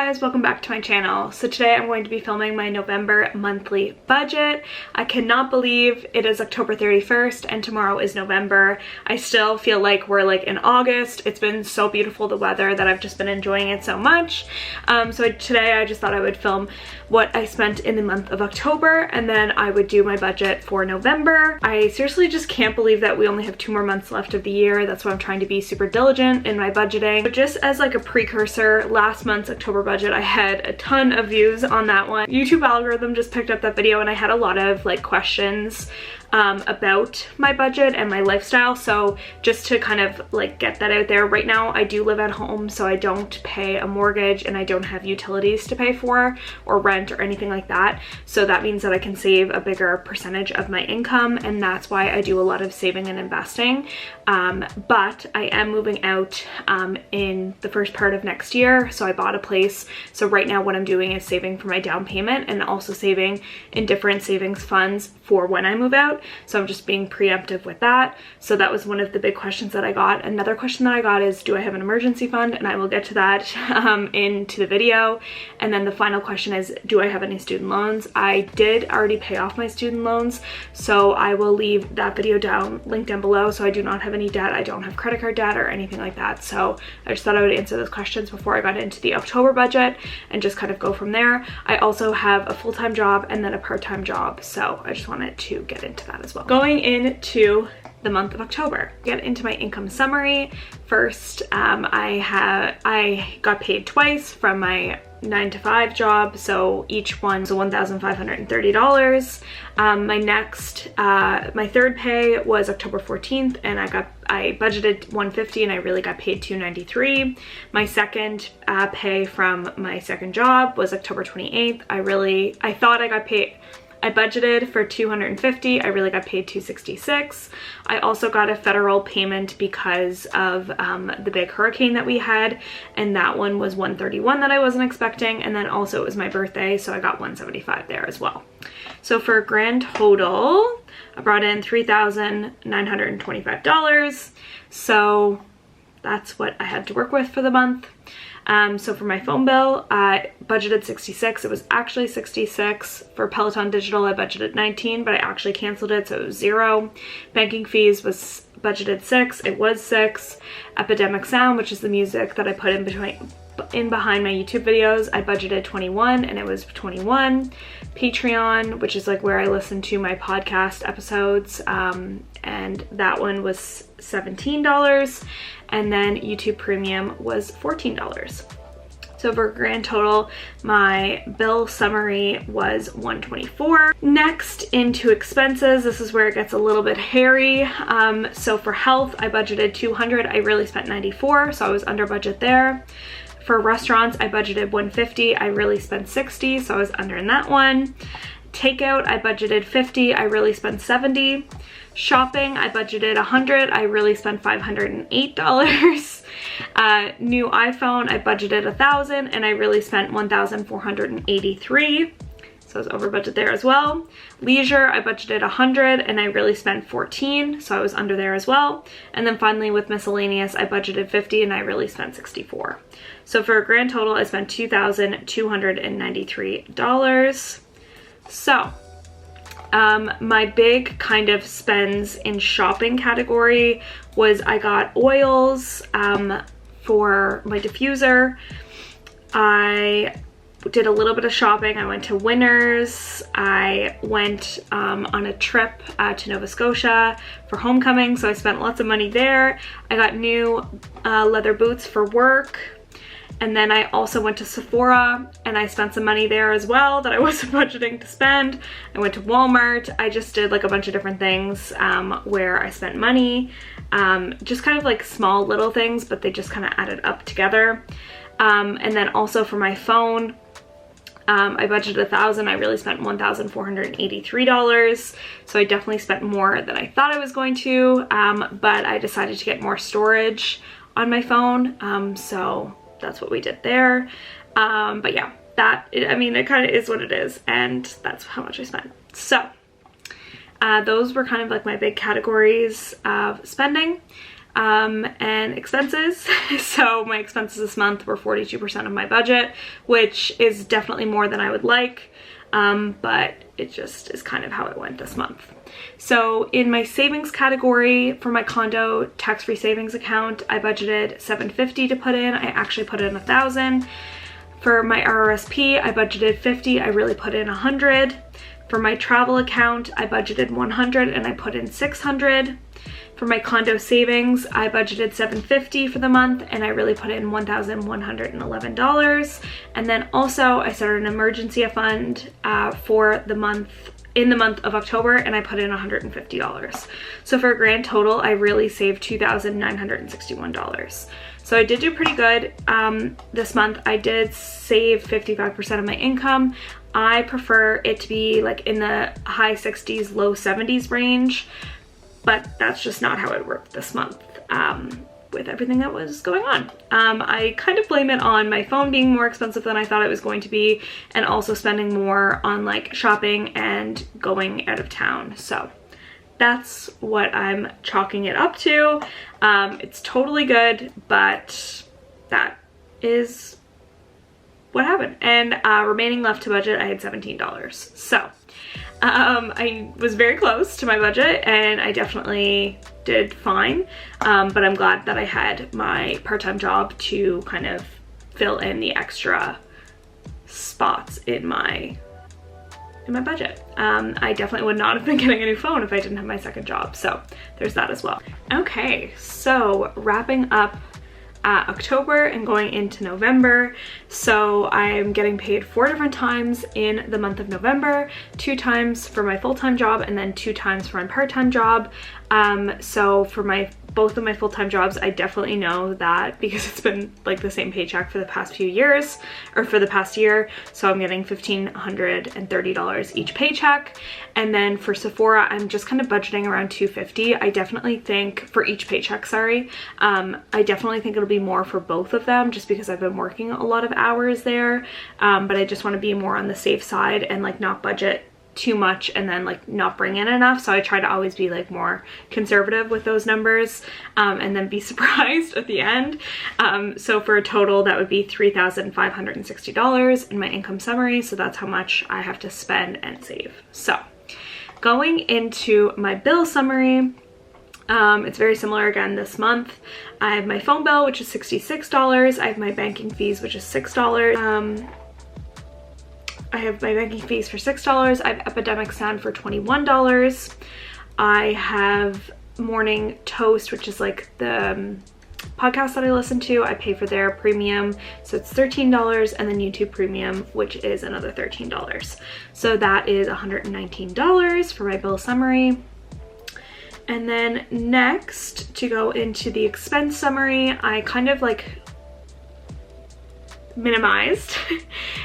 guys, welcome back to my channel. So today I'm going to be filming my November monthly budget. I cannot believe it is October 31st and tomorrow is November. I still feel like we're like in August. It's been so beautiful, the weather, that I've just been enjoying it so much. So today I just thought I would film what I spent in the month of October, and then I would do my budget for November. I seriously just can't believe that we only have 2 more months left of the year. That's why I'm trying to be super diligent in my budgeting. But just as like a precursor, last month's October budget, I had a ton of views on that one. YouTube algorithm just picked up that video and I had a lot of like questions about my budget and my lifestyle. So just to kind of like get that out there, right now I do live at home, so I don't pay a mortgage and I don't have utilities to pay for or rent or anything like that. So that means that I can save a bigger percentage of my income, and that's why I do a lot of saving and investing. But I am moving out in the first part of next year, so I bought a place. So right now what I'm doing is saving for my down payment and also saving in different savings funds for when I move out. So I'm just being preemptive with that. So that was one of the big questions that I got. Another question that I got is, do I have an emergency fund? And I will get to that into the video. And then the final question is, do I have any student loans? I did already pay off my student loans, so I will leave that video linked down below. So I do not have any debt. I don't have credit card debt or anything like that. So I just thought I would answer those questions before I got into the October budget and just kind of go from there. I also have a full-time job and then a part-time job, so I just wanted to get into that as well. Going into the month of October, get into my income summary. First, I got paid twice from my 9-to-5 job, so each one was $1,530. My third pay was October 14th, and I budgeted $150 and I really got paid $293. My second pay from my second job was October 28th. I budgeted for $250. I really got paid $266. I also got a federal payment because of the big hurricane that we had, and that one was $131 that I wasn't expecting. And then also it was my birthday, so I got $175 there as well. So for a grand total, I brought in $3,925. So that's what I had to work with for the month. So for my phone bill, I budgeted $66. It was actually $66. For Peloton Digital, I budgeted $19, but I actually canceled it, so it was $0. Banking fees was budgeted $6. It was $6. Epidemic Sound, which is the music that I put in behind my YouTube videos, I budgeted $21 and it was $21. Patreon, which is like where I listen to my podcast episodes, and that one was $17. And then YouTube Premium was $14. So for a grand total, my bill summary was $124. Next, into expenses. This is where it gets a little bit hairy. So for health, I budgeted $200. I really spent $94, so I was under budget there. For restaurants, I budgeted $150. I really spent $60, so I was under in that one. Takeout, I budgeted $50. I really spent $70. Shopping, I budgeted $100. I really spent $508. New iPhone, I budgeted $1,000 and I really spent $1,483. So I was over budget there as well. Leisure, I budgeted $100 and I really spent $14, so I was under there as well. And then finally with miscellaneous, I budgeted $50 and I really spent $64. So for a grand total, I spent $2,293. So my big kind of spends in shopping category was I got oils for my diffuser. I did a little bit of shopping. I went to Winners. I went on a trip to Nova Scotia for homecoming, so I spent lots of money there. I got new leather boots for work. And then I also went to Sephora and I spent some money there as well that I wasn't budgeting to spend. I went to Walmart. I just did like a bunch of different things where I spent money. Just kind of like small little things, but they just kind of added up together. And then also for my phone, I budgeted $1,000. I really spent $1,483. So I definitely spent more than I thought I was going to, but I decided to get more storage on my phone. So that's what we did there. But yeah, it kind of is what it is, and that's how much I spent. So those were kind of like my big categories of spending. and expenses. So my expenses this month were 42% of my budget, which is definitely more than I would like, but it just is kind of how it went this month. So in my savings category for my condo tax-free savings account, I budgeted $750 to put in. I actually put in $1,000. For my RRSP, I budgeted $50. I really put in $100. For my travel account, I budgeted $100 and I put in $600. For my condo savings, I budgeted $750 for the month and I really put in $1,111. And then also I started an emergency fund for the month, in the month of October, and I put in $150. So for a grand total, I really saved $2,961. So I did do pretty good this month. I did save 55% of my income. I prefer it to be like in the high 60s, low 70s range, but that's just not how it worked this month with everything that was going on. I kind of blame it on my phone being more expensive than I thought it was going to be, and also spending more on like shopping and going out of town. So that's what I'm chalking it up to. It's totally good, but that is what happened. And remaining left to budget, I had $17. So I was very close to my budget and I definitely did fine, but I'm glad that I had my part-time job to kind of fill in the extra spots in my budget. I definitely would not have been getting a new phone if I didn't have my second job, so there's that as well. Okay, so wrapping up October and going into November. So I'm getting paid 4 different times in the month of November, 2 times for my full-time job and then 2 times for my part-time job. So for both of my full-time jobs, I definitely know that because it's been like the same paycheck for the past few years, or for the past year. So I'm getting $1,530 each paycheck. And then for Sephora, I'm just kind of budgeting around $250. I definitely think for each paycheck, sorry. I definitely think it'll be more for both of them just because I've been working a lot of hours there. But I just want to be more on the safe side and like not budget too much and then like not bring in enough. So I try to always be like more conservative with those numbers, and then be surprised at the end. So for a total, that would be $3,560 in my income summary. So that's how much I have to spend and save. So going into my bill summary, it's very similar again this month. I have my phone bill, which is $66. I have my banking fees, which is $6. I have my banking fees for $6. I have Epidemic Sound for $21. I have Morning Toast, which is like the podcast that I listen to. I pay for their premium, so it's $13, and then YouTube Premium, which is another $13. So that is $119 for my bill summary. And then next, to go into the expense summary, I kind of like minimized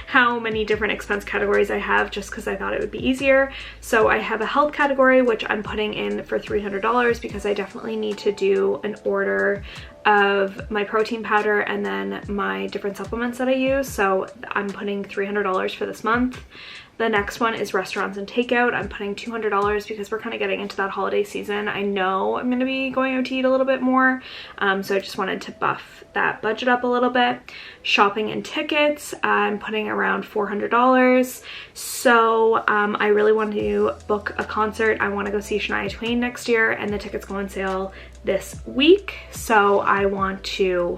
how many different expense categories I have just because I thought it would be easier. So I have a health category, which I'm putting in for $300 because I definitely need to do an order of my protein powder and then my different supplements that I use. So I'm putting $300 for this month. The next one is restaurants and takeout. I'm putting $200 because we're kind of getting into that holiday season. I know I'm going to be going out to eat a little bit more, so I just wanted to buff that budget up a little bit. Shopping and tickets, I'm putting around $400. So I really want to book a concert. I want to go see Shania Twain next year, and the tickets go on sale this week. So I want to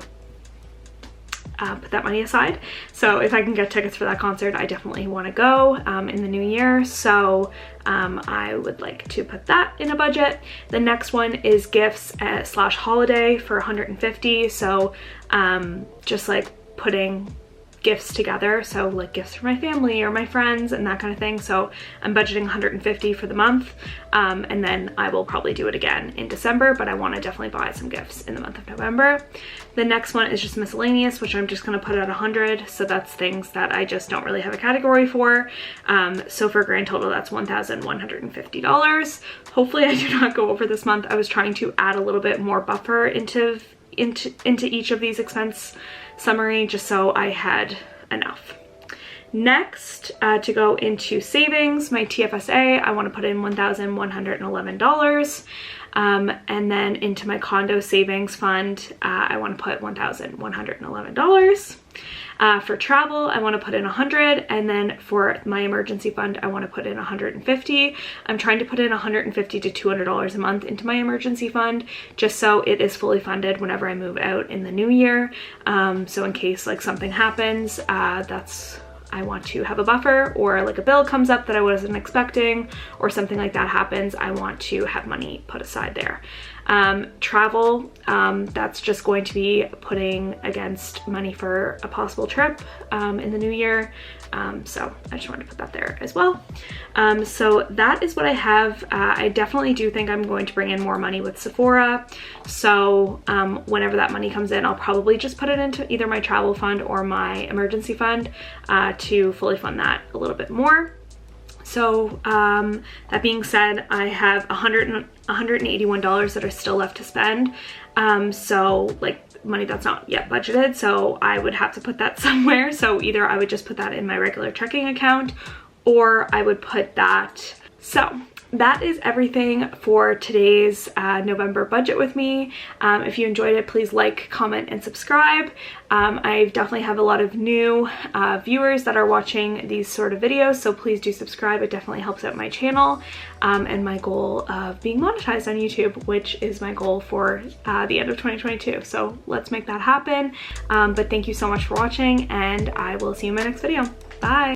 put that money aside. So if I can get tickets for that concert, I definitely want to go in the new year. So I would like to put that in a budget. The next one is gifts slash holiday for $150. So just like putting gifts together, so like gifts for my family or my friends and that kind of thing. So I'm budgeting $150 for the month, and then I will probably do it again in December, but I want to definitely buy some gifts in the month of November. The next one is just miscellaneous, which I'm just going to put at $100. So that's things that I just don't really have a category for. So for a grand total, that's $1,150. Hopefully I do not go over this month. I was trying to add a little bit more buffer into each of these expense summary just so I had enough. Next, to go into savings, my TFSA, I want to put in $1,111. And then into my condo savings fund, I want to put $1,111. For travel, I want to put in 100, and then for my emergency fund, I want to put in 150. I'm trying to put in $150 to $200 a month into my emergency fund, just so it is fully funded whenever I move out in the new year. So in case like something happens, I want to have a buffer, or like a bill comes up that I wasn't expecting or something like that happens, I want to have money put aside there. Travel, that's just going to be putting against money for a possible trip in the new year. So I just wanted to put that there as well. So that is what I have. I definitely do think I'm going to bring in more money with Sephora. So whenever that money comes in, I'll probably just put it into either my travel fund or my emergency fund to fully fund that a little bit more. So that being said, I have $181 that are still left to spend. So like money that's not yet budgeted, so I would have to put that somewhere. So either I would just put that in my regular checking account, or I would put that. So that is everything for today's November budget with me. If you enjoyed it, please like, comment, and subscribe. I definitely have a lot of new viewers that are watching these sort of videos, so please do subscribe. It definitely helps out my channel and my goal of being monetized on YouTube, which is my goal for the end of 2022. So let's make that happen. But thank you so much for watching, and I will see you in my next video. Bye!